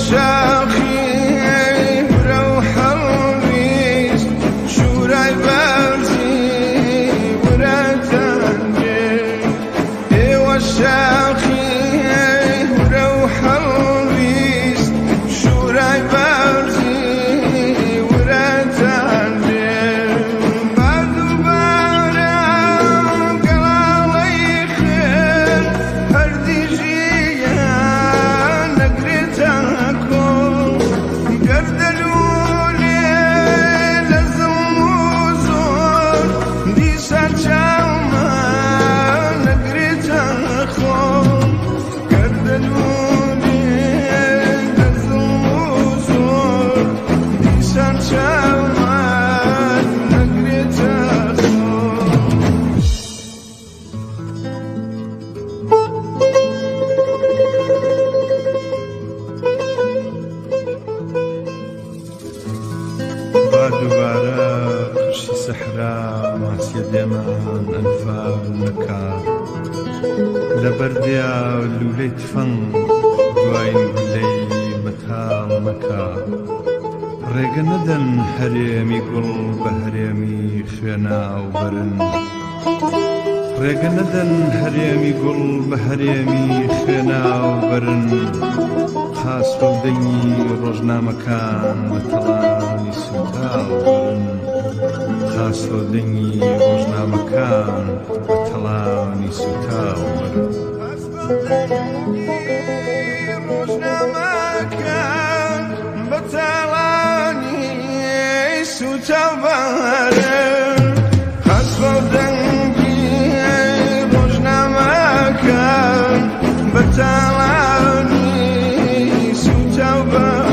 والشاخي روح الريس شوراي برزي وراتنجي والشاخي روح الريس شوراي برزي وراتنجي بعدو بارم قلالي خير هردي جيا نقرتكم قردلولي لازم وزور دي سرچاوما نقرتكم قردلولي لازم وزور دي سرچاوما نقرتكم دووبارە خشی سەحرا ماسیە دێمان ئەنفال نەکات لە بەردیا لولەی تفەنگ دوای لولەی مەتاڵ نەکات ڕێگە نەدەن هەرێمی گوڵ بە هەرێمی خوێنا و بەرن ڕێگە نەدەن هەرێمی گوڵ بە هەرێمی خوێنا و بەرن خاس فەودەنگی ڕۆژنامەکان بە تەڵانی سوتاو بەرن خاس فەودەنگی ڕۆژنامەکان بە تەڵانی سوتاو بەرن ڕۆژنامەکان بە تەڵانی سوتاو بەرن خاس فەودەنگی ڕۆژنامەکان بە تەڵانی سوتاو بەرن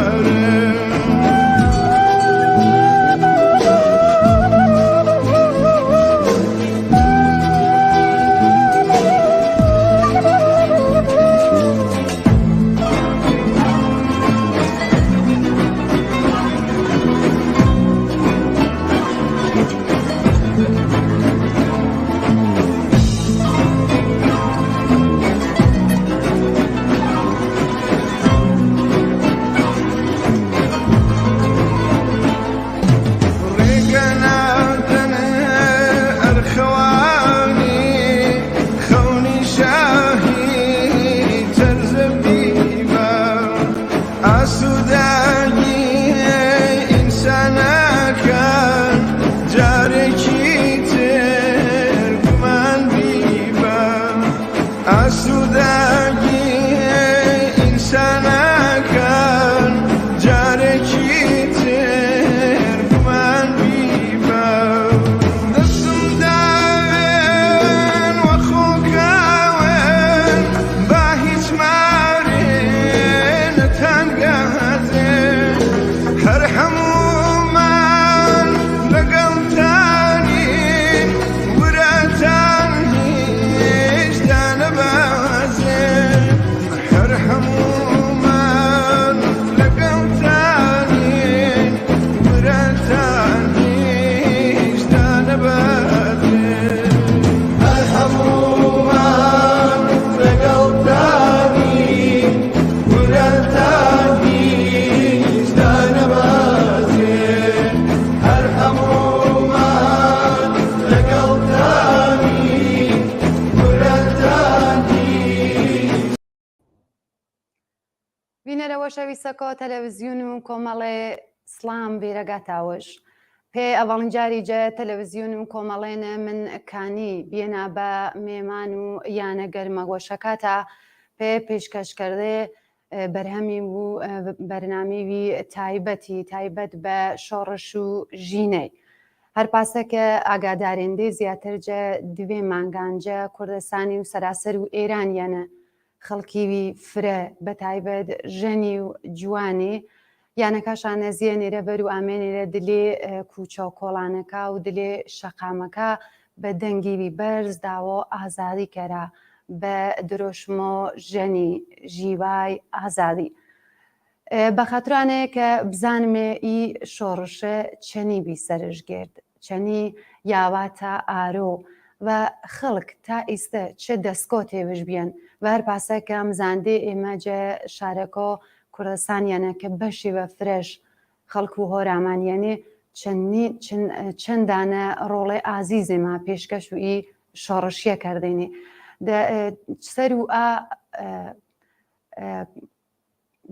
بینەرەوە شەویستەکە تەلەڤیزیون و کۆمەڵێ سڵام بیرەگاتاوەش پێ ئەڤەڵنجاری جە تەلەڤیزیون و کۆمەڵێنە من کانی بێنا بە مێمان و یانە گەرمەگۆشەکاتە پێ پێشکەشکردێ بەرهەمی و بەرنامەیەوی تایبەت بە شۆڕش و ژینەی هەر پاسەکە ئاگادارێندەی زیاتر جە دوێ مانگانجە کوردستانی و سەراسەر و ئێرانیانە خەڵکیوی فرە بە تایبەت ژەنی و جوانی یانەکەشانە زیێنێرە بەر و ئامێنێرە دلێ کوچە و کۆڵانەکە و دلێ شەقامەکە بە دەنگیوی بەرز داوە ئازادی کەرا بە درۆشمۆ ژەنی ژیوای ئازادی بە خەترانەیە کە بزانمێ ئی شۆڕشە چەنی بی سەرژگرد چەنی یاواتە ئارۆ و خەڵک تا ئیستە چه دەستکۆ تێوش بیان و هەر پاسەکەم زاندێ ئێمەجە شارەکۆ کوردستانیانە کە بەشی بە فرێش خەڵک و هۆرامانیانێ چەندانە ڕۆڵێ ئازیزێمە پێشکەش و ئی شۆڕشیە کردێنێ سەر و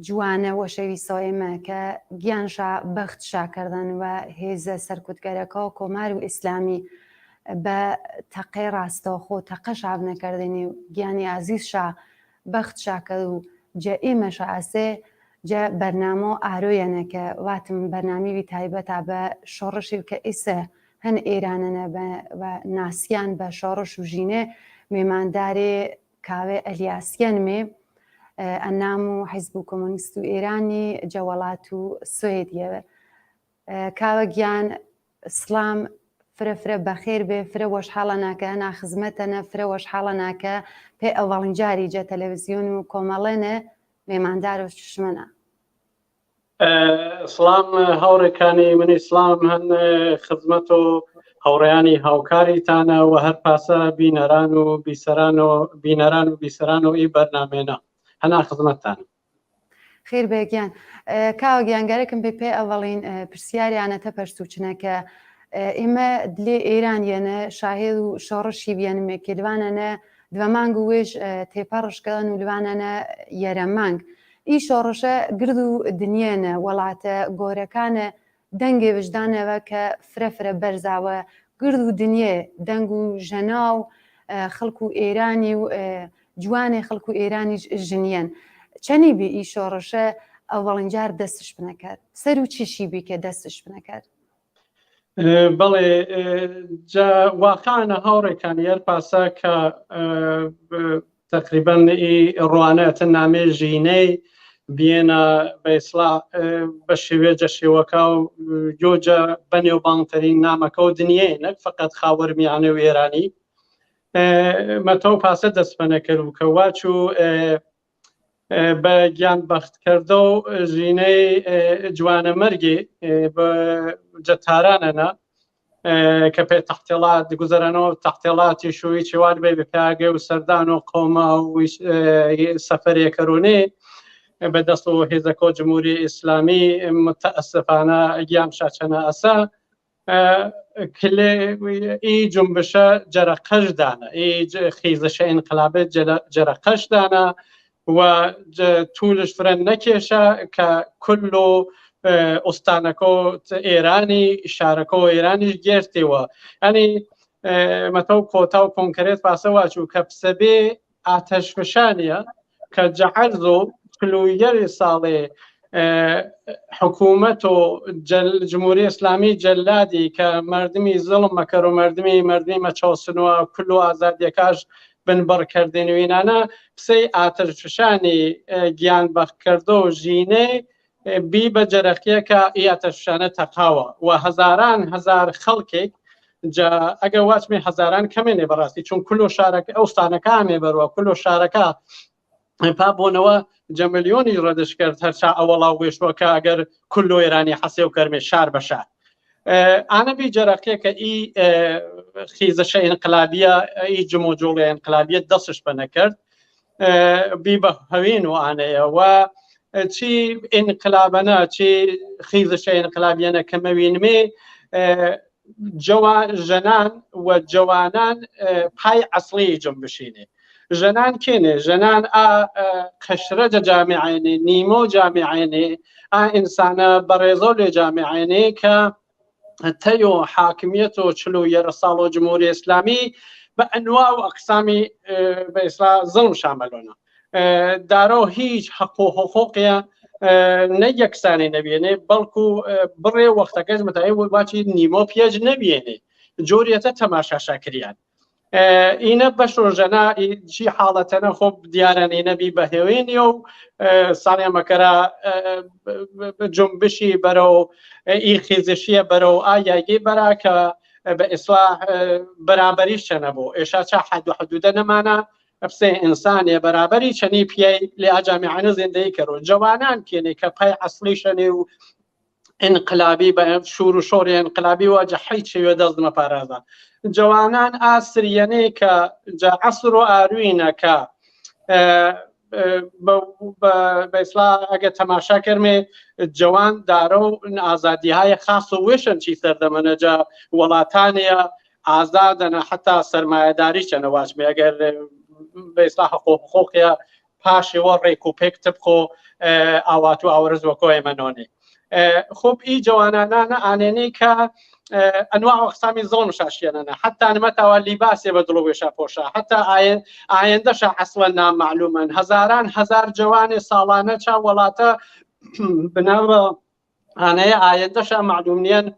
جوانە وەشەوی سۆیمە کە گیانشا بەخت شاکردن و هێزە سەرکوتگەرەکە و کۆمار و ئیسلامی بە تەقەی ڕاستەوخۆ تەقە شاب نەکردێنی و گیانی ئازیزشا بەخت شاکرد و جە ئێمەشە ئاسێ جە بەرنامۆ ئارۆیەنەکە واتم بەرنامیوی تایبەتا بە شۆڕشی کە ئیسە هەن ئێرانەنە بە ناسیان بە شۆڕش و ژینێ مێماندارێ کاوێ ئەلیاسیان مێ ئەنام و حیزب و کۆمۆنیست و ئێرانی جەوەڵات و سوێدیەوە کاوە گیان سلام فرە بەخێر بێ فرە وەشحاڵە ناکە ناخزمەتەنە فرە وەشحاڵە ناکە پێ ئەڤڵنجاری جە تەلەڤیزیۆن و کۆمەڵێنە مێماندار و چشمەنە سلام هاوڕێکانی منی سلام هەن خزمەت و هاوڕێیانی هاوکاریتانە و هەر پاسە بینەران و بیسەران و ئی بەرنامێنە هەنا خزمەتتان خێر بێگیان کاوە گیانگەرێکم پێ ئەڤڵین پرسیاریانەتە پەرستوچنەکە ئێمە دلێ ئێرانیەنە شاهێد و شۆڕشی بیانمێ کێلوانەنە دووەمانگ و وێژ تێپەڕشکەن و لوانەنە یەرەمانگ ئی شۆڕشە گرد و دنیێنە وڵاتە گۆرەکانە دەنگێ وجدانەوە کە فرە بەرزاوە گرد و دنیێ دەنگ و ژەنا و خەڵک و ئێرانی و جوانێ خەڵک و ئێرانی ژنیەن چەنی بێ ئی شۆڕشە ئەوڵنجار دەستش بنەکرد سەر و چیشی بی کە دەستش بنەکرد بەڵێ واقعانە هاوڕێکانی هەر پاسە کە تقریبان ڕوانەتە نامێ ژینەی بێنە بەئیسڵا بە شێوێجە شێوەکە و جۆجە بەنێوبانگترین نامەکە و دنیای نەک فقط خاوەرمیانە و ئێرانی مەتەو پاسە دەستپەنەکرد و کە واچوو بە گیان بەختکردە و ژینەی جوانە مەرگێ بە جەتارانەنە کە پێ تەختێڵات گوزەرانەوە تەختێڵاتی شووی چێوان بێ بەپیاگە و سەردان و قۆما و سەفەرێکەرونێ بەدەست و هێزەکۆ جمهوری ئیسلامی متەئەسفانە گیان شاچەنە ئەسە ئی جنبشە جەرەقەش دانە ئی خیزەشە ئینقلابێت جەرەقەش دانە و توولش فرەن نەکێشە کە کل و ئوستانەکە ئێرانی شارەکە و ئێرانیش گرتیوە ئەنی مەتەو کۆتا و کۆنکرێت پاسە واچوو کە پسەبێ ئاتەشفشانیە کە جەعەرز و کلویەری ساڵێ حکوومەت و جمهوری ئیسلامی جەلادی کە مردمی زڵم مەکەر و مردمی مەچۆسنووە کل و ئازادیەکەش بن بڕکردێنوینانە پسەی ئاتەشفشانی گیان بەختکردە و ژینێ بی بە جەرەقیەکە ئی ئاتەشفشانە تەقاوە و هەزاران هەزار خەڵکێک ئەگە واچمێ هەزاران کەمێنێ بەڕاستی چون کل و شارەکە ئەوستانەکە ئامێ بەروە کل و شارەکە پابوونەوە جەملیۆنی ڕەدش کرد هەرچا ئەوەڵاو وێشتووە کە ئەگەر کل و ئێرانی حەسێ و کەرمێ شار بە شار ئانەبی جەرەقیەکە ئی خیزەشە ئینقلابیە ئی جمۆجۆڵی ئینقلابیە دەستش بە نەکرد بی بە هەوین و ئانەیە و چی ئینقلابەنە چی خیزەشە ئینقلابیەنە کەمەوینمێ ژەنان و جوانان پای عەسڵی جنبشینێ ژەنان کێنێ ژەنان قەشرەجە جامعێنێ نیمۆ جامعێنێ ئینسانە بەڕێزە لێ جامعێنێ کە تەی و حاکمیەت و چلو یەرە ساڵ و جمهوری ئیسلامی بە ئەنوا و ئەقسامی بە ئیسلا زڵم شامەلۆنە دارۆ هیچ حەق و حقوقیە نە یەکسانی نەبیێنێ بەڵکو بڕێ وەختەکەش متای واچی نیمۆ پێج نەبیێنێ جۆریەتە تەماشاشاکریان ئینە بەش ڕۆژەنا چی حاڵەتەنە خۆ دیارەنی نەبی بە هێوێنیە و ساڵێ مەکەرە جنبشی بەرەو ئی خیزشیە بەرەو ئایاگی بەرا کە بە ئیسلاح بەرابەریش چەنە بۆ ئێشا چا حەد و حدودە نەمانە ئەفسێ ئینسانێ بەرابەری چەنی پیای لێ ئاجامیعانە زیندەی کەڕۆ جوانان کێنێ کە پای عەسڵی شەنێ و ئینقلابی بە شور و شۆڕی ئینقلابی واجە حەیت شێوێ دەست دمە پارازە جوانان ئاسریەنێ کە عەسر و ئاروینە کە بەئیسلا ئەگە تەماشا کەرمێ جوان دارە و ئازادیهای خاص و وێشن چی سەردەمەنەجا وڵاتانەیە ئازادەنە حتا سەرمایەداری چەنە واچمێ ئەگەر بەئیسلا حقوقیە پاشەوە ڕێک و پێک تبخۆ ئاوات و ئاورز وەکۆ ئێمەنۆنێ خب ای جوانانانە ئانێنەی کە انواع و اقسامی ظلم شاشيانا حتى نمتوا اللباس يبدلوا ويشا بوشا حتى آيندشا اصلا نامعلوما هزار جوان سالانه چا ولاتا بناو انا آيندشا معلومنيا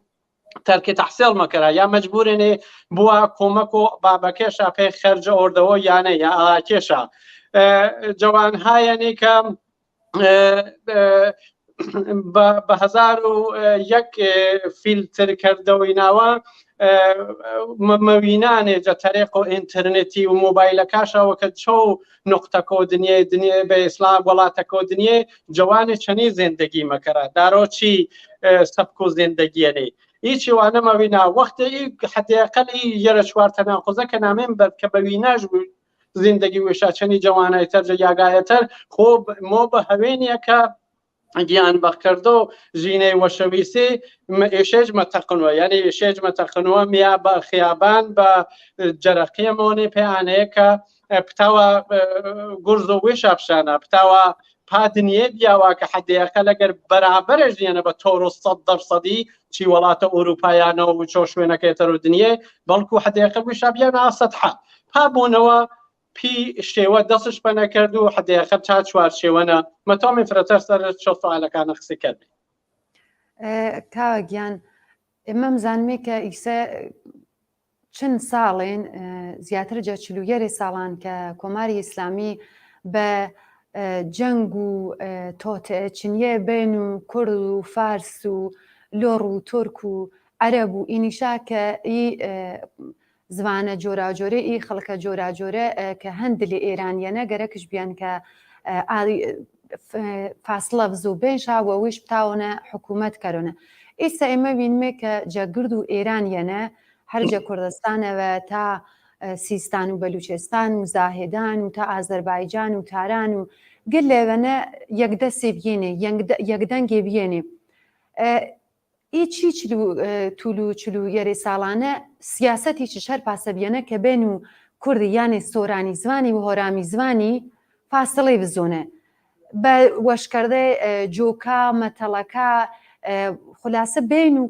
ترك تحصيل مكرا يا مجبورني بوا كومكو بابكيشا في خرج اوردو يعني يا كيشا جوان هاي يعني كم بە 1001 فیلتر کردەوەیناوە مەوینانێ جە تەرێق و ئینترنێتی و مۆبایلەکاشەوە کە چۆ نقطەکۆ دنیای بە ئیسلام وڵاتەکۆ دنیای جوانی چەنی زندگی مەکەرە دارۆچی سەبک و زندگیێنێ هیچی وانە مەوینا وەختی حدێقەلی یەرە چوار تەناقوزە کە نامێن بەر کە بەویناش بوو زندگی وێشاچەنی جوانایتر جە یاگایەتر خۆ مۆ بە هەوێنیە کە گیان بەخکردۆ ژینەی وەشەویسی ئێشێج مەتەقنوە یعنی ئێشێج مەتەقنوە میا بە خیابان بە جەرەقیەمەوەنێ پێیانەیە کە پتاوە گورز و وێ شاپشانە پتاوە پادنیە بیاوە کە حدێقە لەگەر بەرابەرە ژیانە بە 100% چی وڵاتە ئەوروپایانەوە و چۆ شوێنەکەیتەر و دنیە بەڵکو حدێقە وێ شابیانە سەدحە پابوونەوە پی شێوە دەستش بە نەکرد و حدێقە چا چوار شێوەنە مەتۆمی فرەتەر سەر چۆ سوالەکانە قسە کرد کاوەگیان ئێمە مزانمێ کە ئیکسە چەند ساڵێن زیاتر جە چلوگەری ساڵان کە کۆماری ئیسلامی بە جەنگ و تۆتەچنیە بین و کورد و فارس و لۆڕ و تۆرک و عەرەب و ئینیشا کە زمانە جۆراجۆرە ئی خەڵکە جۆراجۆرە کە هەندلی ئێرانیەنە گەرەکش بیان کە فاصلە زوو بێنشاوە ویش بتاونە حکوومەت کەرۆنە ئێستا ئێمە بینمێ کە جەگرد و ئێرانیەنە هەرجە کوردستانەوە تا سیستان و بەلوچستان و زاهێدان و تا ئازەربایجان و تاران و گەل لێوەنە یەکدەسێ بێنێ یەکدەنگێ بێنێ ئیچی تولو چلو یەرێ ساڵانە سیاسەتیش هەر پاسەبیەنە کە بێن و کوردی یانێ سۆرانی زمانی و هۆرامی زمانی فاصلەی بزۆنە بە وەشکردە جۆکا مەتەڵەکە خولاسە بین و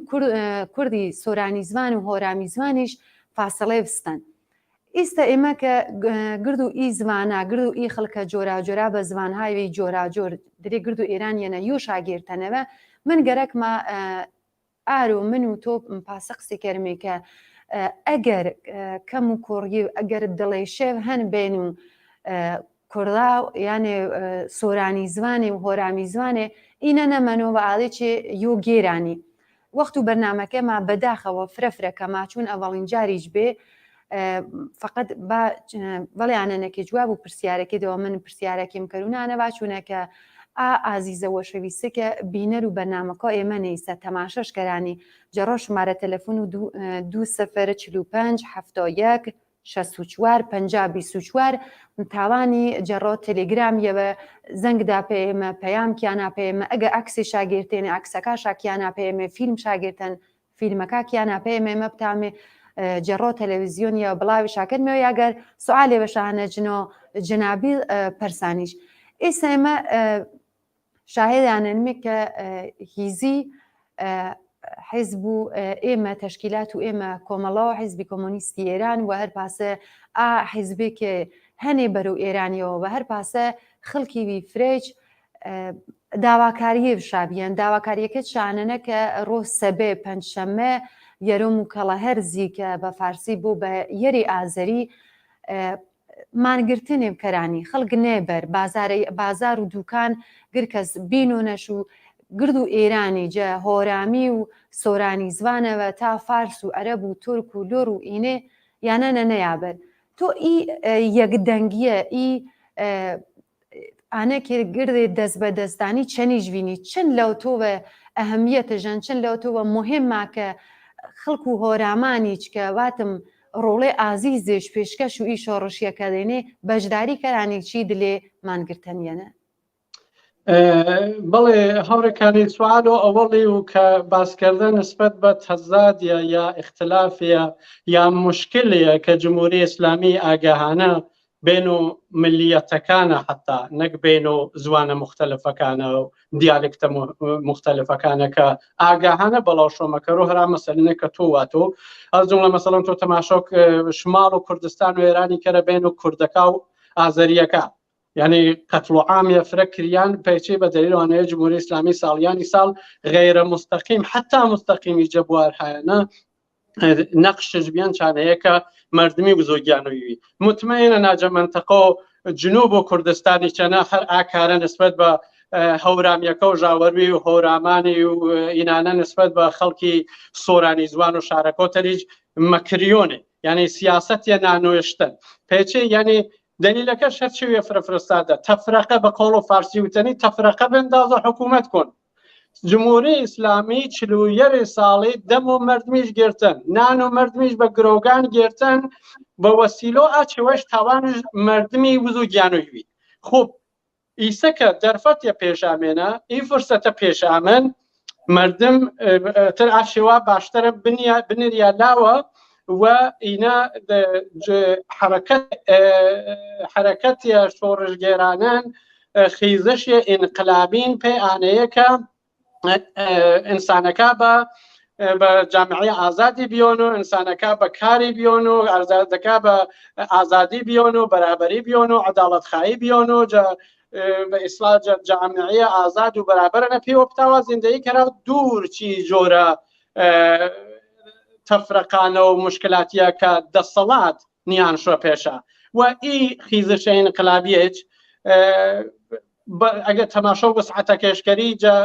کوردی سۆرانی زمان و هۆرامی زمانیش فاصلەی بستن ئێستا ئێمە کە گرد و ئی زمانە گرد و ئی خەڵکە جۆراجۆرا بە زمانهاوی جۆراجۆر درێ گرد و ئێرانیەنە یۆ شاگیرتەنەوە من گەرەکمە ئارۆ من و تۆ پاسە قسەی کەرمێ کە ئەگەر کەم و کۆڕی و ئەگەر دڵێ شێو هەن بین و کووردا یانێ سۆرانی زمانێ و هۆرامی زمانێ ئینە نەمەنەوە بە ئاڵێکی یۆ گێرانی وەخت و بەرنامەکەما بەداخەوە فرەفرەکە ماچوون ئەڤڵین جاریش بێ فقط بەڵیانەنەکە جواب و پرسیارەکەیەوە من پرسیارەکەم کەرونانە باچوونەکە ئازیزەوە شەویستەکە بینەر و بەرنامەکە ئێمە نەیسە تەماشەش کەرانی جەڕۆ ژمارە تەلەفۆن و 2045 71 64 50 24 تاوانی جەڕۆ تەلێگرامیەوە زەنگدا پێمە پەیامکیانە پێمە ئەگە ئەکسی شاگرتێنێ ئەکسەکە شاکیانە پێمێ فیلم شاگرتن فیلمەکە کیانە پێمێ مە بتامێ جەڕۆ تەلەڤیزیۆنیە بڵاوی شاکردمەوە یاگەر سوالێ بەشانە جنابی پەرسانیش ئێستا ئێمە شاهێدانەنمێ کە هیزی حیزب و ئێمە تەشکیلات و ئێمە کۆمەڵەوە حیزبی کۆمۆنیستی ئێران و هەر پاسە حیزبێکێ هەنێ بەرەو ئێرانیەوە بە هەر پاسە خەڵکی وی فرێج داواکاریە شابیان داواکاریەکە شانەنە کە ڕۆژ سەبێ پەنجشەممە یەرۆم و کەڵە هەرزی کە بە فارسی بۆ بە یەری ئازەری مانگرتنێ بکەرانی خەڵک نێبەر بازار و دوکان گرکەس بینۆنەش و گرد و ئێرانی جە هۆرامی و سۆرانی زوانەوە تا فارس و عەرەب و تورک و لۆر و ئینێ یانەنە نەیابەر تۆ ئی یەکدەنگیە ئی ئانەکێ گردێ دەست بە دەستانی چەنیش بینی چەند لەو تۆوە ئەهەمیەتە ژەن چەند لەو تۆوە مهمە کە خەڵک و هۆرامانیچ کە واتم ڕۆڵێ ئازیزێش پێشکەش و ئی شۆڕشیەکە دێنێ بەشداری کەرانێکی دلێ مانگرتەنیەنە. بەڵێ هەورەکانی سوال و ئەوەڵی و کە باسکردن نسبەت بە تەزادە یا اختلافە یا مشکلەیە کە جمهوری ئیسلامی ئاگاهانە بین و ملیەتەکانە حتا نەک بین و زوانە مختلفەکانە و دیالکتە مختلفەکانە کە ئاگاهانە بەڵاو شۆمەکەر و هەرا مەسەلەنە کە تۆواتۆ ئەزوم لە مەسەڵەن تۆ تەماشۆک شماڵ و کوردستان و ئێرانی کەرە بین و کوردەکە و ئازەریەکە يعني قتل عام يفرق كريان بيشي بدليل أن الجمهورية الإسلامية ساليان سال غير مستقيم حتى مستقيم يجبوار حيانا نقش جبيان كان هيك مردمي بزوجيانوي مطمئن أن منطقة جنوب كردستان كان هر أكارا نسبة ب هوراميكا و جاوروي و هوراماني و إنانا نسبة بخلقي سوراني زوان و شاركو تريج مكريوني يعني سياسة ينانوشتن بيشي يعني دليلك شرشوية فرستاده تفرقة بقول فارسي وتاني تفرقة بندازة حكومت كون جمهوري اسلامي چلوية رسالة دمو مردميش گرتن نانو مردميش بگروگان گرتن بوسيلو اچوش توان مردمي وزو گيانويوي خوب ایسا که درفت یا پیش آمینه ای فرصت پیش آمن مردم تر اشوا باشتر بنيريا لاوه وإنا حركة شورش جيرانان خيزش انقلابين بي آنيكا إنسانكا بجامعية آزادي بيونو إنسانكا بكاري بيونو أرزادكا بآزادي بيونو برابري بيونو عدالة خاي بيونو بإصلاح جامعية آزاد وبرابرنا بي وبتاوا زندگي كرا دور چي جورا تفرقانه و مشکلاتیه که دەسەڵات نیان شو پێشە و ئی خیزشە انقلابیەک ئەگە تەماشا وسعەتە کێشکەری جا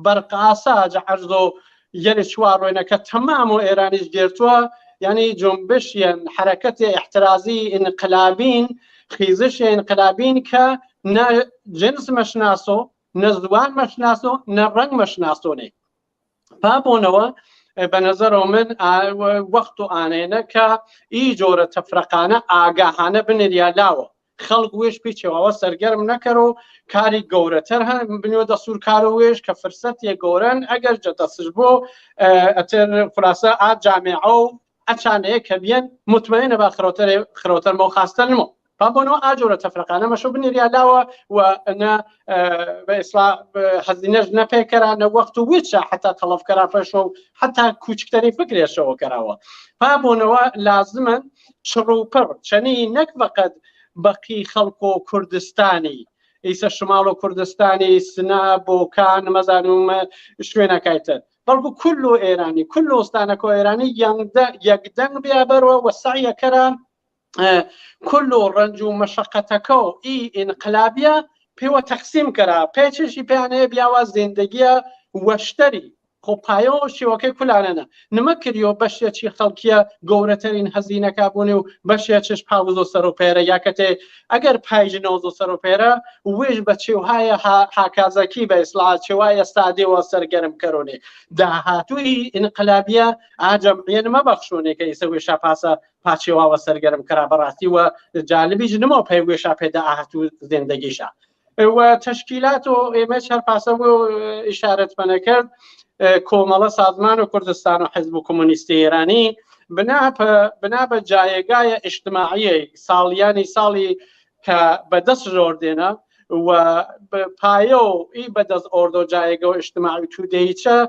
بەرقاسا جا عەرز و یەری چوار ڕۆینەکە تەمام و ئێرانیش گرتووە یعنی جنبشیان حرەکەتی احترازی انقلابین خیزشە انقلابین کە نە جنس مەشناسۆ نە زوان مەشناسۆ نە ڕەنگ مەشناسۆنێ پابۆنەوە بنظر من وقت آنه که ای جور تفرقانه آگاهانه بنریا لاو خلق ویش پیچه و سرگرم نکرو کاری گوره تر هم بنیو دستور کارو ویش که فرصت یه گورن اگر جدستش بو اتر خلاصه آد جامعه و اچانه که بیان مطمئن با خروتر مو خواستن مو فابونو آجور تفرقانه مشو بنریا لاو و انا بإصلاح حزينج نفكر أنا وقت ويتشا حتى طلب كرافشو حتى كوچكتري فكري شو كراوا فابونوا لازما شروبر شني نك فقط بقي خلقو كردستاني إيسا شمالو كردستاني سناب كان مزانوم شوينا كايتر بلغو كله إيراني كله استانكو إيراني يقدن بيابرو والسعي كرا كله رنجو مشقتكو إي انقلابيا پیو تقسیم کرا پیچشی پیانه بیاوا زندگی وشتری خو پایو شوکه کلانه نمکریو بشه چی خلقیه گورترین هزینه کابونه و بشه چش پاوزو سرو پیره یاکته اگر پایج نوزو سرو پیره ویش بچه های حاکازکی به اصلاح چوای استادی و سرگرم کرونه ده هاتوی انقلابیه جمعیه نما بخشونه که ایسوی شپاسه پاچه و سرگرم کرا براتی و جالبی جنمو پیوی شپه ده هاتو زندگیشه وتشكيلات وإيماج هالباسة وإشارة منكر كومالا سازمان وكردستان وحزب كومونيستي إيراني بنا بجايقاية اجتماعية سالياني سالي كبدس جوردينا وبايو إي بدس أوردو جايقو اجتماعي توديتشا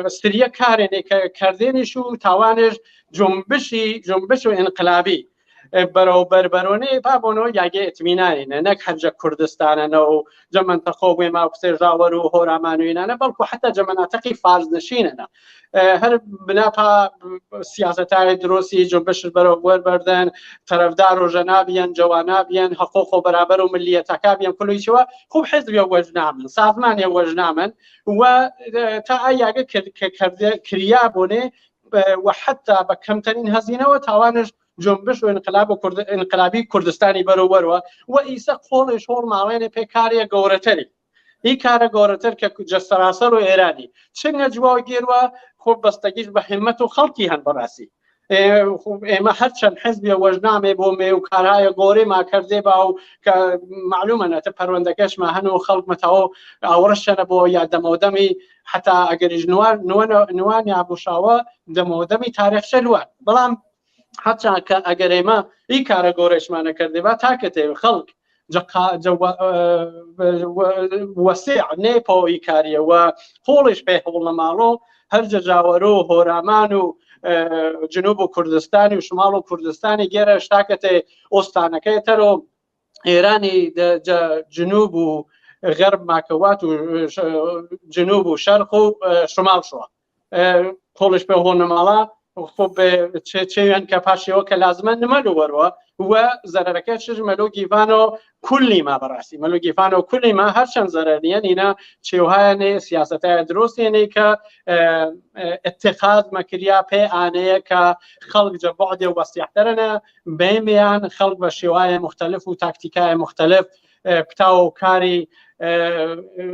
سريا كاريني كرديني شو توانج جنبشو انقلابي برونه بابونو یاگه اطمینانی نک حج کردستان نو جمنطقه و ما بسر جاور و هورامانوی نه بلکه حتی جمناطقی فارز نشین نه هر بنا سیاست‌های دروسی جنبش برابر بردن طرفدار و جنابیان جوانابیان حقوق و برابر و ملیت‌کابیان کلی چوا خوب حزب یا وجنامن سازمان یا وجنامن و تا یاگه کریا بونه و حتی بکمترین هزینه و توانش جنبش و انقلابی کردستانی برابر و ایسا قولش هول مالین پیکاری گورتری ای کار گورتر که جسراسر و ایرانی چنگ جواگیر و خوب بستگیش به همت و خلقی هن براسی ئێمە هەرچەند حزبی وەژنامێ بۆ مێ و کارهایە گۆڕێما کردێ با و کە معلومە نەتە پەروەندەکەشمە هەن و خەڵکمەتەوە ئاوڕشەنە بۆ یا دەمەودەمی حتا ئەگەریش نوانی ئابووشاوە دەمەودەمی تاریخچە لوان بەڵام حتا کە ئەگەر ئێمە ئی کارە گۆڕێشمانە کردێ با تاکە تێ خەڵک وەسیع نێپەوەی کاریەوە هۆڵش پێ هەوڵ نەماڵۆ هەر جەجاوەرۆ و هۆرامان و جنوب و کوردستانی و شمال و کوردستانی گێرە شتاکەتێ ئۆستانەکەی تەرۆ ئێرانی جنوب و غەرب ماکەوات و جنوب و شەرق و شمال شووە هۆڵش پێ هۆڵ نەماڵە چێوێن کە پاشەوە کە لازمە نمەلو وەروە و زەرەرەکە چش مەلو گیڤانۆ کولی ما بەڕاستی مەلو گیڤانۆ کولی ما هەرچەند زەرەرنیەن ئینە چێوهایەنێ سیاسەتایە درۆستێنێ کە اتخاذ مەکریا پێ ئانەیە کە خەڵک جە بەعدێ و وەسیحتەرەنە بێمیان خەڵک بە شێوایە مختلف و تاکتیکایە مختلف پتاو و کاری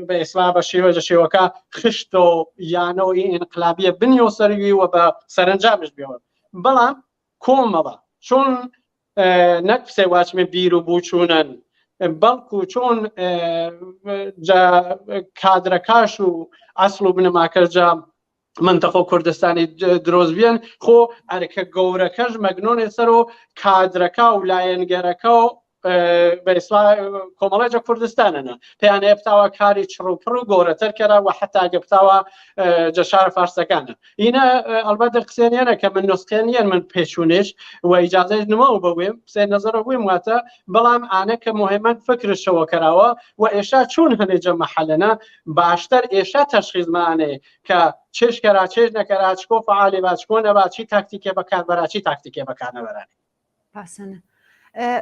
بە ئێسما بە شێوەکە خشتۆ یانەوەی ئینقلابیە بنیۆ سەروی و بە سەرنجامش بێەوە بەڵام کۆمەڵە چۆن نەک پسێ واچمە بیر و بووچوونەن بەڵکو چۆن کادرەکاش و ئەسڵ و بنەماکەرجا منتەخۆ کوردستانی درۆزبیان خۆ ئەرکە گەورەکەش مەگنۆنێ سەر و کادرەکە و لایەنگەرەکە و بەئیسلا کۆمەڵێجە کوردستانەنە پێیانەیە بتاوە کاری چڕوپڕ و گۆرەتەر کەرا و حتا گەبتاوە جەشار فارسەکانە ئینە ئەلبەتە قسێنیانە کە من نسخێنیان من پێچوونێش و ئیجازەی نمەوە بەوێم سێ نەزەرە بوویم واتە بەڵام ئانە کە مهمەن فکرشەوە کەراوە و ئێشا چون هەنێجە مەحەلەنە باشتر ئێشا تەشخیزمانێ کە چێشکەرا چێژ نەکەرا چکۆ فعالی با چکۆ نەبا چی تاکتیکێ بەکاربەرا چی تاکتیکێ بەکارنەبەرانی پاسەنە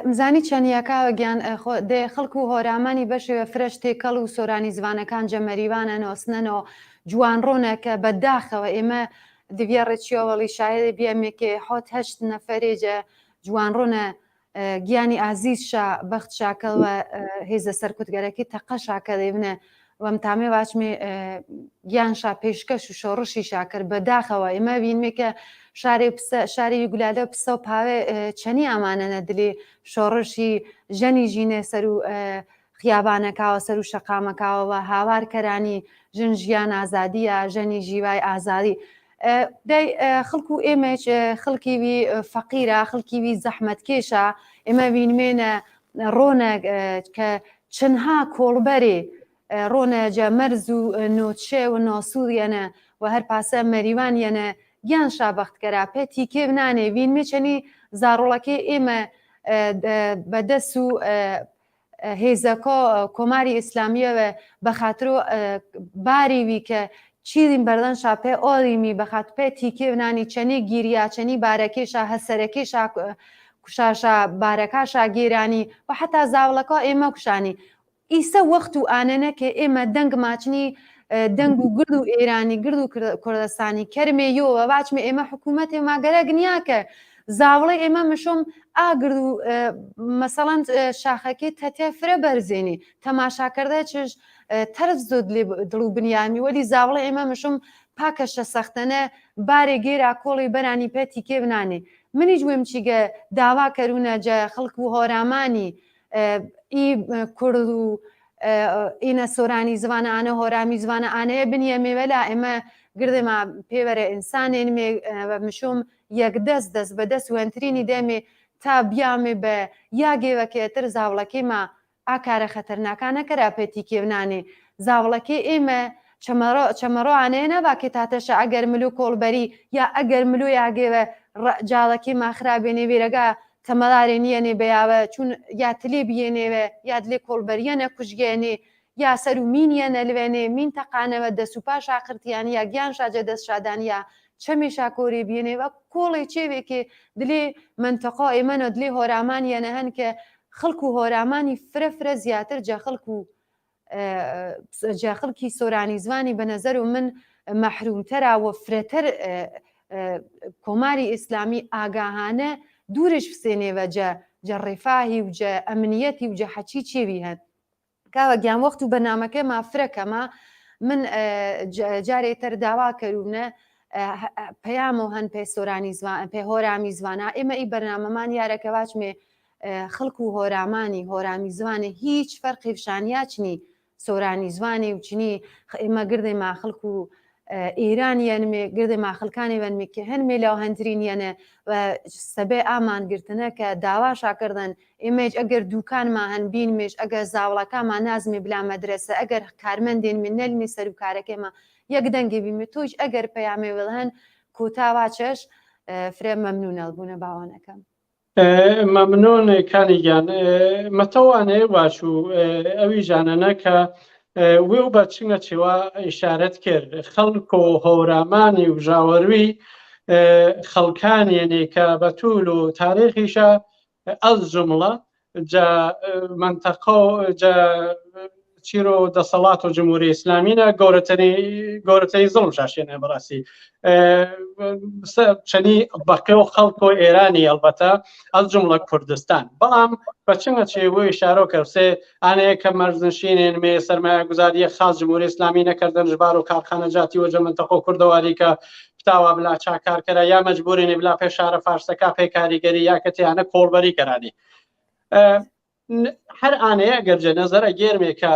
مزانی چەندیەکە گیان دێ خەڵک و هۆرامانی بەشێوە فرەش تێکەڵ و سۆرانی زوانەکان جەمەریوانە نۆستنەنەوە جوانڕۆنەکە بەداخەوە ئێمە دیڤە ڕێکیەوەڵی شاعری بیەمێکێ حوت هەشت نەفەرێجە جوانڕۆنە گیانی ئازیزشا بەخت شاکەڵوە هێزە سەرکوتگەرەکی تەقە شاکە دەبنە وەم تامێ واچمێ گیانشا پێشکەش و شۆڕشی شاکرد بەداخەوە ئێمە بینمێکە شاری گولالە پسە و پاوێ چەنی ئەمانەنە دلێ شۆڕشی ژەنی ژینێ سەر و خیابانەکاوە سەر و شەقامەکاوەوە هاوارکەرانی ژن ژیان ئازادیە ژەنی ژیوای ئازادی خەڵک و ئێمەش خەڵکیوی فەقیرە خەڵکیوی زەحمەتکێشە ئێمە بینمێنە ڕۆنە کە چەندها کۆڵبەرێ ڕۆنە جە مەرز و نۆچێ و نۆسوودیەنە و هەر پاسە مەریوانیەنە گیان شابەختکەرا پێتی کێ بنانێ بینمێ چەنی زاڕۆڵەکەی ئێمە بەدەست و هێزەکۆ کۆماری ئیسلامیەوە بەخاتر و باریوی کە چیرین بەردەن شاپێ ئۆڵیمی بەخات پێتی کێ بنانی چەنی گیریا چەنی بارەکێشا هەسەرەکێشا کوشاشا بارەکاشا گێرانی و حتا زاوڵەکە ئێمە کوشانی ئیسە وەخت و ئانەنە کە ئێمە دەنگ ماچنی دەنگ و گرد و ئێرانی گرد و کوردستانی کەرمێ یۆوە باچمە ئێمە حکوومەتێ ماگەرە گنیاکە زاوڵێ ئێمە مشۆم ئاگرد و مەسەڵەن شاخەکەی تەتێ فرە بەرزێنی تەماشاکردە چش تەرف زۆ دڵ و بنیامی وەلی زاوڵێ ئێمە مشۆم پاکەشە سەختەنە بارێ گێرا کۆڵی بەرانی پێتی کێ بنانێ منیش وێم چیگە داوا کەروونە جە خەڵک و هۆرامانی ئی کورد و ئینە سۆرانی زوانە ئانە هۆرامی زوانە ئانەیە بنیە مێوەلا ئێمە گردێمە پێوەرە ئینسانێن مشۆم یەک دەست بەدەست وێنترینی دەمێ تا بیامێ بە یاگێوەکێتر زاوڵەکەیمە ئاکارە خەتەرناکانە کەرا پێتی کێونانێ زاوڵەکەی ئێمە چەمەڕۆوانەیە نەباکێ تاتەشە ئەگەر ملو کۆڵبەری یا ئەگەر ملو یاگێوە جاڵەکەی ماخرابێنێ وێرەگا تەمەڵارێ نیەنێ بەیاوە چون یا تلێ بێنێوە یا دلێ کۆڵبەریەنە کوژگەێنێ یا سەر و مینیەنە لوێنێ مین تەقانەوە دەست و پاش ئاقرتیان یا گیان شاجە دەست شادانیا چەمێشا کۆری بێنێوە کۆڵی چێوێکێ دلێ منتەقا ئێمەنە دلێ هۆرامانیانە هەن کە خەڵک و هۆرامانی فرە زیاتر جا خەڵکی سۆرانی زوانی بە نەزەر و من مەحرومتەرا و فرەتەر کۆماری ئیسلامی ئاگاهانە دوورش بسێنێوە جە ڕێفاهی و جە ئەمنیەتی و جە حەچی چێوی هەن کاوە گیان وەخت و بەنامەکە مافرەکەمە من جارێتەر داوا کەروونە پەیام و هەن پێ سۆرانی زوان پێ هۆرامی زوانە ئێمە ئی بەرنامەمان یارەکە باچمێ خەڵک و هۆرامانی هۆرامی زوانێ هیچ فەرقی پیشانیاچنی سۆرانی زوانی و چنی ئێمە گردێ ما خەڵک و ئێرانیانمێ گردێ ما خەڵکانی وەنمێ کە هەنمێ لەو هەنترینیانە سەبێ ئامانگرتنە کە داواشاکردن ئێمەش ئەگەر دوکانما هەن بینمێش ئەگەر زاوڵەکەمان نازمێ بلا مەدرسە ئەگەر کارمەندێن من نەلمی سەر و کارەکەمە یەک دەنگی بیمێ تۆش ئەگەر پەیامێ وڵ هەن کوتاواچەش فرێ مەمنونە بوونە باوانەکەم. مەمنون کانیگیان مەتەوانێ باش و ئەوی ژانەنە کە وێ و بەچنە چێوە ئیشارەت کرد خەڵک و هۆرامانی و ژاوەروی خەڵکانێنێ کە بەتول و تاریخیشە ئەز جمڵە جا منتەقە چیرۆ دەسەڵات و جمهوری ئیسلامینە گەورەترین زڵم شاشێنە بەڕاستی چەنی بەقێ و خەڵک و ئێرانی ئەلبەتە ئەز جمڵە کوردستان بەڵام بەچنگە چێبووی شارۆ کەرسێ ئانەیە کە مەرزنشینێن مێ سەرمایە گوزاریە خاص جمهوری ئیسلامی نەکردن ژبار و کارخانەجاتی وەجە منتەقە کوردەواری کە پتاوە بلا چاکارکەرە یا مەجبورێنێ بلا پێشارە فارسەکە پێی کاریگەری یا کە تیانە کۆڵبەری کەرانی هەر ئانەیە گەرجە نەزەرە گێرمێ کە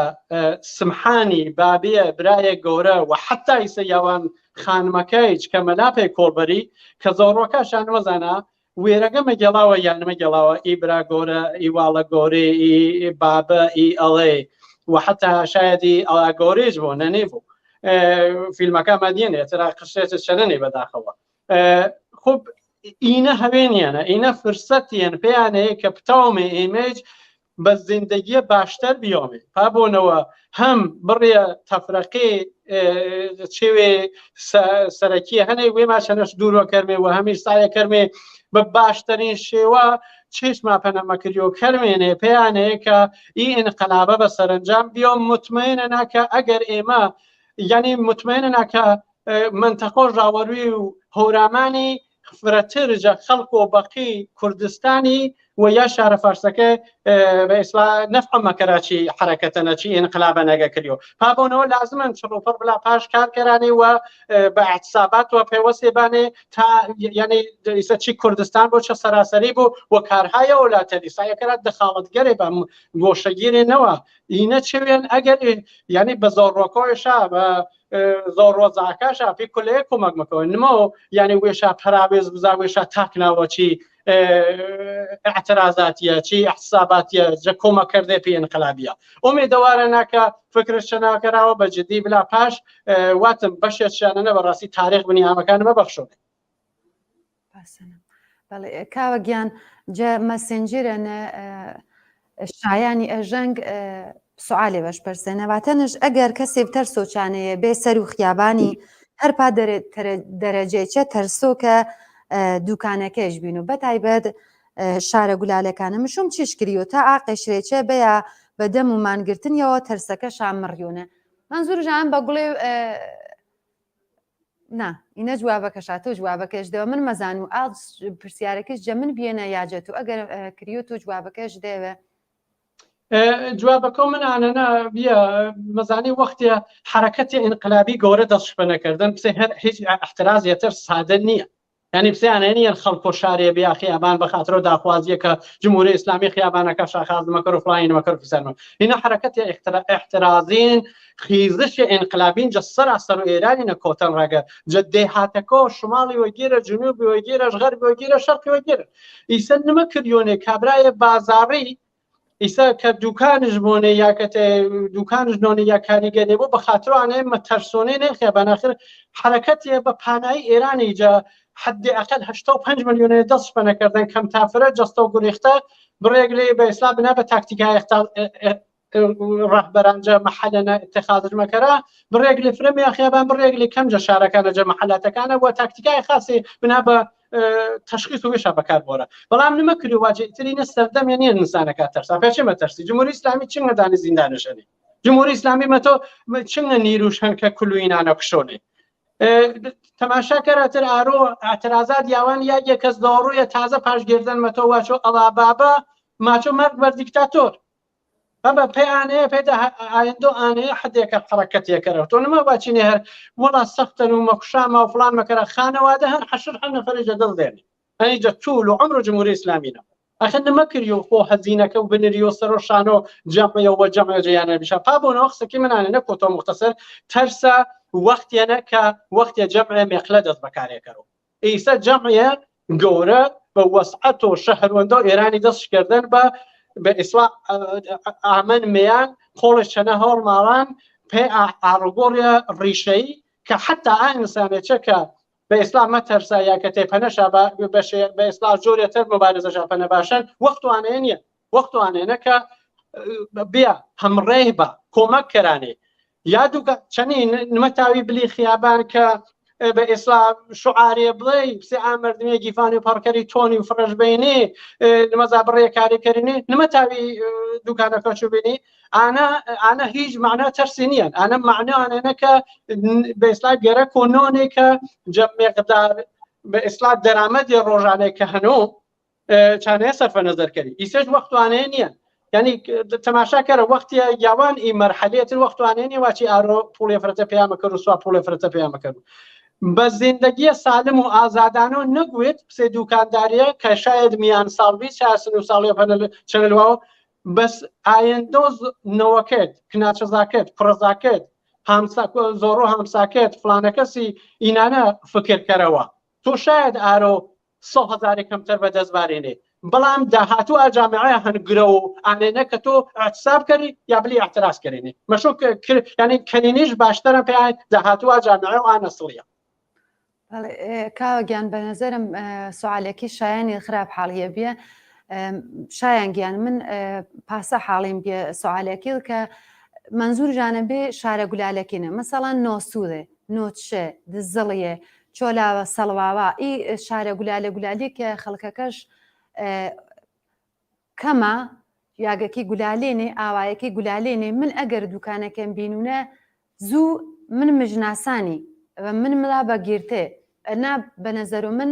سمحانی بابیە برایە گەورە و حتا ئیسە یاوان خانمەکەیچ کە مەلاپێ کۆڵبەری کە زۆڕۆکەشان وەزانە وێرەگە مەگەڵاوە یانمە گەڵاوە ئی برا گۆرە ئیواڵە گۆرێ ئی بابە ئی ئەڵێ و حتا شایەتی ئەڵا گۆرێژ بۆ نەنێ بوو فیلمەکە مەدیێنێ ترا قشێت شەرنێ بەداخەوە خب ئینە هەوێنیانە ئینە فرسەتیان پێیانەیە کە پتاومێ ئێمەج بە زیندگیە باشتر بیۆمێ پابوونەوە هەم بڕێ تەفرەقی چێوێ سەرەکی هەنێ وێ ماچەنەش دوورۆ کەرمێ و هەمیش سایە کەرمێ بە باشترین شێوە چێشما پەنەمەکردی و کەرمێنێ پێیانەیە کە ئی ئینقلابە بە سەرنجام بیۆ مطمئنە ناکە ئەگەر ئێمە یعنی مطمئنە ناکە منتەقۆ ژاوەروی و هەورامانی فرەترجە خەڵک و بەقی کوردستانی و یا شارە فارسەکە بە ئیسلا نەفعەمە کەراچی حرەکەتەنەچی ئینقلابە نەگەکردیەوە پابوونەوە لازمن چڕوپڕ بلا پاش کارکەرانی و بە اعتصابات و پێوەسێبانێ تا یعنی ئیسە چی کوردستان بۆ چە سەراسەری بوو و کارهایە وڵاتە ئیسایەکەرات دەخاڵەتگەرێ بە گۆشەگیرێنەوە ئینە چێوێن ئەگەر یعنی بە زۆڕۆکۆیشا بە زۆر ڕۆزاکەشا پێ کولەیە کۆمەکمەکەەوە نمەوە یعنی وێشا پەراوێز بزا وێشا تاکناوەچی اعتراضاتیە چی احساباتیە جە کۆمەکردێ پێ ئینقلابیە ئومێدەوارە ناکە فکرش شەناکەراوە بە جدی بلا پاش واتم بەشێکیانە بەڕاستی تاریخ بنیامەکانمە بەخشۆنێ کاوە گیان جە مەسنجرەنە شایانی ئەژەنگ سوالێ بەش پرسێنەواتەنش ئەگەر کەسێ تەرسۆ چانەیە بێ سەر و خیابانی هەرپا دەرەجێچە تەرسۆکە دوکانەکەش بین و بەتایبەت شارە گولالەکانە مشوم چشکریۆ تا ئاقەشرێچە بەیە بە دەم و مانگرتنیەوە تەرسەکە شامڕیۆنە منزورژان بە گوڵێ نا ئینە جوابەکەشا تۆ جوابەکەش دەوە من مەزان و ئاڵ پرسیارەکەش جە من بێنە یاجێت و ئەگەر کریۆ تۆ جوابەکەش دەوێ جوابەکە من ئانەنا بیە مەزانی وەختە حرەکەتی ئینقلابی گەورە دەستشپەنەکردن پسێ هەر هیچ احترازیەتر سادە نییە یعنی پسیانێنیان خەڵک و شارێ بیا خیابان بە خاطرۆ داخوازیە کە جمهوری ئیسلامی خیابانەکە شاخازمەکە و فڵاینەوەکە فیسەرمە هینە حرەکەتی احترازین خیزشی ئینقلابین جە سەراسەر و ئێرانینە کۆتەن ڕەگە جە دێهاتەکە و شماڵی وەگیرە جنوبی وەگیرە غەربی وەگیرە شەرقی وەگیرە ئیسە نمە کردیۆنێ کابرایە بازاڕی ئیسا کە دوکانش بۆنێ یاکەتێ دوکانش نۆنی یا کاریگەری بۆ بە خاطرانێ مە تەرسۆنێ نێخێ بەناخر حرەکەتێ بە پانایی ئێرانی جا حدی ئەقل 85 ملیۆنێ دەستشپەنەکردن کەم تافرە جەستە و گوریختە بڕێک لێ بە ئیسلا بنا بە تاکتیکای ڕەهبەرانجە محەلەنە اتخاذش مەکەرا بڕێک لێ فرەمی خیابان بڕێک لێ کەمجە شارەکانە جە محەلاتەکانە بۆ تاکتیکای خاصی بنا بە تشخیص و وێشە بەکار بۆرە بەڵام نمە کردی واجبترینە سەردەمیان نیە ئینسانەکە تەرسا پێچمە تەرسی جمهوری ئیسلامی چنگە دانی زیندانەشەنی جمهوری ئیسلامی مەتۆ چنگە نیروش هەن کە کلوینانە کشۆنێ تەماشا کەراتر ئارۆ ئاعترازات یاوان یا یەکەس داڕوویە تازە پاشگردن مەتۆ واچۆ ئەڵا بابە ماچۆ مەرگ بەر دیکتاتۆر أما بيانه بيدا عنده أنا حد يكر حركة يكره تونا ما باتشيني هر ولا سختن ومكشامة وفلان مكره خانة وادهن حشر حنا فرج دل ذيني أنا جتول وعمر جمهورية إسلامينا أخذنا مكريو فو هزينك وبنريو سروشانو جمعية وجمعية جيانا بشا بابونا أخص كمان أنا نكوتو مختصر ترسى وقت ينك وقت جمعية مخلدة بكاري كرو إيسا جمعية جورة بوسعته شهر وندو إيراني دست كردن بإصلاح أعمال ميان خول الشنا هول ماران بأرجوريا ريشي كحتى إنسان شكا بإصلاح ما ترسا يا كتب هنشا بإصلاح جوريا تر مبارزة شافنا باشن وقته أنا إني وقته أنا إنك بيا هم رهبة كومك كراني يادو كشني نمتاوي بلي خيابان ك بإصلاح شعاري بلاي بس عامر دنيا جيفاني باركري توني وفرج بيني نمزابرية كاري كريني نمتاوي دوكانا كشو بيني أنا هيج معناه ترسينيا أنا معناه أنا ك بإصلاح جرا كونوني ك جم مقدار بإصلاح درامد الرجاني كهنو كان يصرف نظر كري يسج وقت وانينيا يعني تماشا كره وقت يوان اي مرحله الوقت وانيني واشي ارو پول فرته پیام کرو سوا پول فرته پیام کرو بس زندگی سالم و آزادانه نگوید سه دوکانداریه که شاید میان سال بی شاسن سالی پنل چنلواو بس آیندوز نوکت کناچزاکت پرزاکت همساک زورو همساکت فلان کسی اینانا فکر کروا تو شاید آرو 100,000 کمتر به دزبارینه بلام دهاتو جامعه هنگرو آنینه که تو اعتصاب کردی یا بلی اعتراض کردی مشو یعنی کنینیش باشتر به دهاتو جامعه و آن اصلیه کاوەگیان بە نەزەرم سوالێکی شایانی خراپ حاڵیە بێ شایانگیان من پاسە حاڵیم بێ سوالێکی کە منزورجانە بێ شارە گولالەکینە مەسەڵەن نۆسوودێ نۆچێ دزڵیە چۆلاوە سەڵواوە ئی شارە گولالە گولالی کە خەڵکەکەش کەمە یاگەکی گولالێنێ ئاوایەکی گولالێنێ من ئەگەر دوکانەکەم بینونە زوو من مژناسانی من ملا بەگیرتێ ئەنا بە نەزەر و من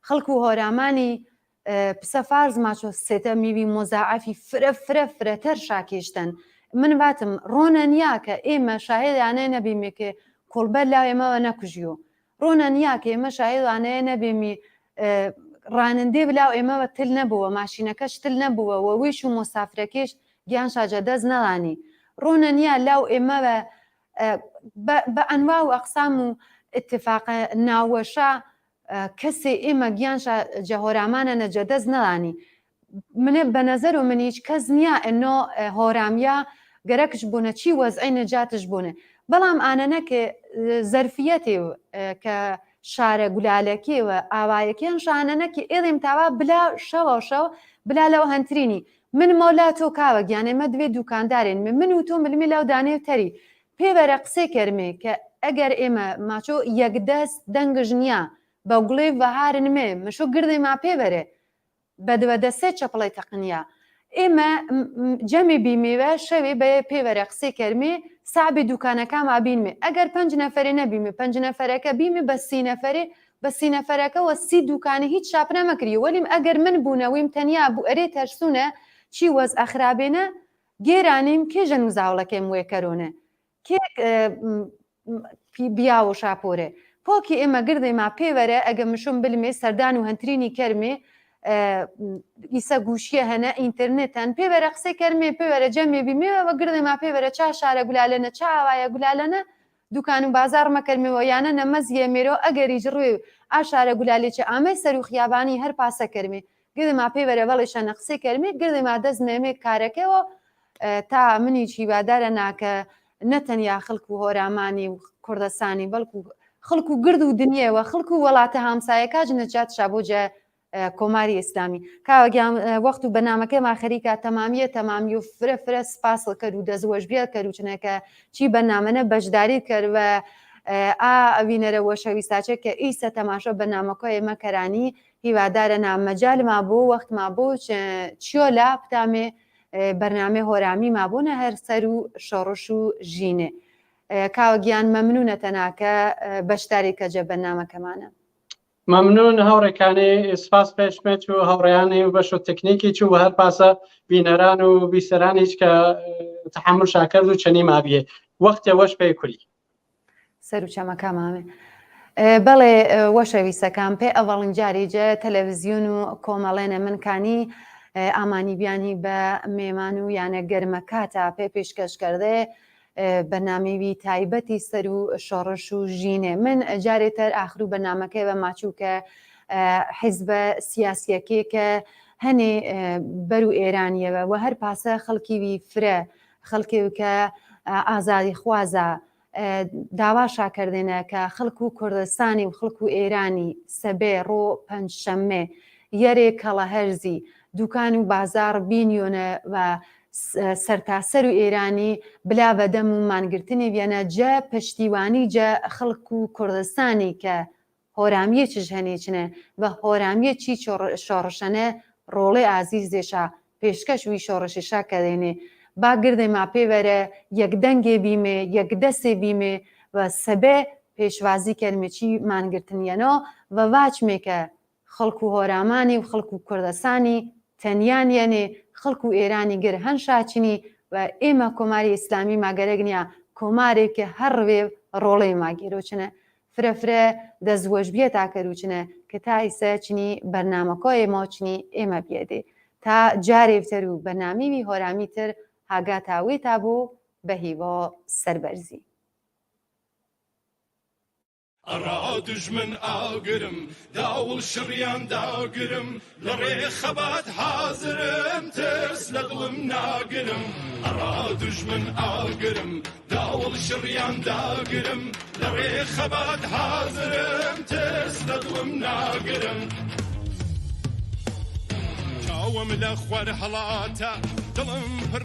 خەڵک و هۆرامانی پسە فارز ماچۆ سێتە میوی مۆزاعەفی فرەتەر شاکێشتن من باتم ڕۆنە نییە کە ئێمە شاهێدانەیە نەبیمێ کە کۆڵبەر لاو ئێمەوە نەکوژیۆ ڕۆنە نییە کە ئێمە شاهێدانەیە نەبێمی ڕانندێ بلاو ئێمەوە تل نەبووە ماشینەکەش تل نەبووە وەویش و مۆسافرەکەش گیان شاجە دەست نەڵانی ڕۆنە نییە لاو ئێمەوە بە ئەنوا و ئەقسام و اتفاق ناوەشە کەسێ ئێمە گیانشە جەهۆرامانە نەجە دەست نەڵانی منێ بە نەزەر و من هیچ کەس نییە ئەنۆ هۆرامیە گەرەکش بوونە چی وەزعی نەجاتش بوونە بەڵام ئانەنەکە زەرفیەتێ کە شارە گولالەکێوە ئاوایەکیان شانەنەکی ئێڵێم تاوا بلا شەوە شەو بلا لەو هەنترینی من مۆلا تۆ کاوە گیانێمە دوێ دوکاندارێن من و تۆ ملمی لەو دانێ تەری پێوەرە قسەی کەرمێ کە ئەگەر ئێمە ماچۆ یەکدەست دەنگژ نییە بە گوڵێ بەهارن مێ مشۆ گردێ ما پێوەرێ بەدوە دەسێ چەپڵی تەقنیە ئێمە جەمی بیمێوە شەوێ بە پێوەرە قسەی کەرمێ سابی دوکانەکە ما بینمێ ئەگەر 5 نەفەرێ نەبیمێ 5 نەفەرەکە بیمێ بە 30 نەفەرێ بە 30 نەفەرەکەەوە 30 دوکانە هیچ شاپنە مەکری وەلیم ئەگەر من بوونەوەیم تەنیا بوو ئەرێ تەرسونە چی وەز ئەخرابێنە گێرانیم کێژە نوزاوڵەکەم وێکەرۆنە کێک بیا و شاپۆرێ پۆکی ئێمە گردەی ما پێوەرە ئەگە مشم بلمێ سەردان و هەنترینی کەرمێ ئیسە گوشیە هەنە ئینتررنێتان پێوەرە قسەی کەرمێ پێوەرە جەمێ بیمێەوە گردەی ما پێوەرە چا شارە گولالەنە چا ئاوایە گولالەنە دوکان و بازار مەکەرمەوە یانە نەمەزیە مێرۆ ئەگەری ژڕێ ئا شارە گولالێکی ئامەی سەر و خیابانی هەر پاسە کەرمێ گردەی ما پێوەرە بەڵێشانە قسەی کەرمێ گردەی ما دەست نێمێ کارەکەەوە تا منی چیوادارە ناکە نەتەنیا خەڵک و هۆرامانی و کوردستانی بەڵکو خەڵک و گرد و دنیەوە خەڵک و وڵاتە هامسایەکە نەجات شابۆجە کۆماری ئیسلامی کاوەگیان وەخت و بەنامەکەما خەریکە تەمامی و فرە سپاسڵ کرد و دەزوەش بێ کرد و چنەکە چی بەنامەنە بەشداری کرد و ئاوینەرە وەشەویستاچێت کە ئیسە تەماشە بەنامەکە ئێمە کەرانی هیوادارە نامەجالما بۆ وەختما بۆ چیۆلا پتامێ بەرنامە هۆرامی مابوونە هەر سەر و شۆڕش و ژینێ کاوەگیان مەمنونە تەناکە بەشداری کەجە بەرنامەکەمانە ممنون هاوڕێکانی سپاس پێشمێت و هاوڕێیانی و بەش و تکنیکی چوو هەر پاسە بینەران و بیسەرانیش کە تحمل شاکرد و چەنی مابیێ وەختێ وەش پێی کولی سەر و چەمەکە مامێ بەڵێ وەشەویستەکان پێ ئەڤڵین جاریجە تەلەڤیزیۆن و کۆمەڵێنە منکانی ئامانی بیانی بە میێمان و یانە گەرمەکاتە پێ پێشکەشکردێ بەنامەوی تایبەتی سەر و شۆڕش و ژینێ من جارێتەر ئاخر و بەنامەکەی بە ماچووکە حیزبە سیاسیەکێ کە هەنێ بەر و ئێرانیەوە و هەر پاسە خەڵکیوی فرە خەڵکێ کە ئازادی خوازە داوا شاکردێنە کە خەڵک و کوردستانی و خەڵک و ئێرانی سەبێ ڕۆ پەنجشەممێ یەرێ کەڵە هەرزی دوکان و بازار بینیۆنە و سەرتاسەر و ئێرانی بلا بەدەم و مانگرتنی وێنە جە پشتیوانی جە خەڵک و کوردستانی کە هۆرامیەکیش هەنێچنە و هۆرامیەکی شۆڕشەنە ڕۆڵێ ئازیزێشا پێشکەش وی شۆڕشیشا کە دێنێ با گردێ ما پێوەرە یەکدەنگێ بیمێ یەکدەسێ بیمێ و سەبێ پێشوازی کەرمێکی مانگرتنیەنەوە و واچمێکە خەڵک و هۆرامانی و خەڵک و کوردستانی تەنیانیەنێ خەڵک و ئێرانی گر هەن شاچنی و ئێمە کۆماری ئیسلامی ماگەرەگنیا کۆمارێکە هەر ڕێ ڕۆڵەی ماگیرۆچنە فرەفرە دەزوەش بێ تاکەروچنە کە تا ئیسە چنی بەرنامەکۆ ئێمەچنی ئێمە بێدێ تا جارێفتەر و بەنامیوی هۆرامی تر هاگاتاوی تا بوو بە هیوە سەربەرزی ئەڕا دژمن ئاگرم داوڵ شڕیان داگرم لە ڕێ خەبات حازرم ترس لە دڵم ناگرم ئەڕا دژمن ئاگرم داوڵ شڕیان داگرم لە ڕێ خەبات حازرم ترس لە دڵم ناگرم چاوم لە خوار هەڵاتە دڵم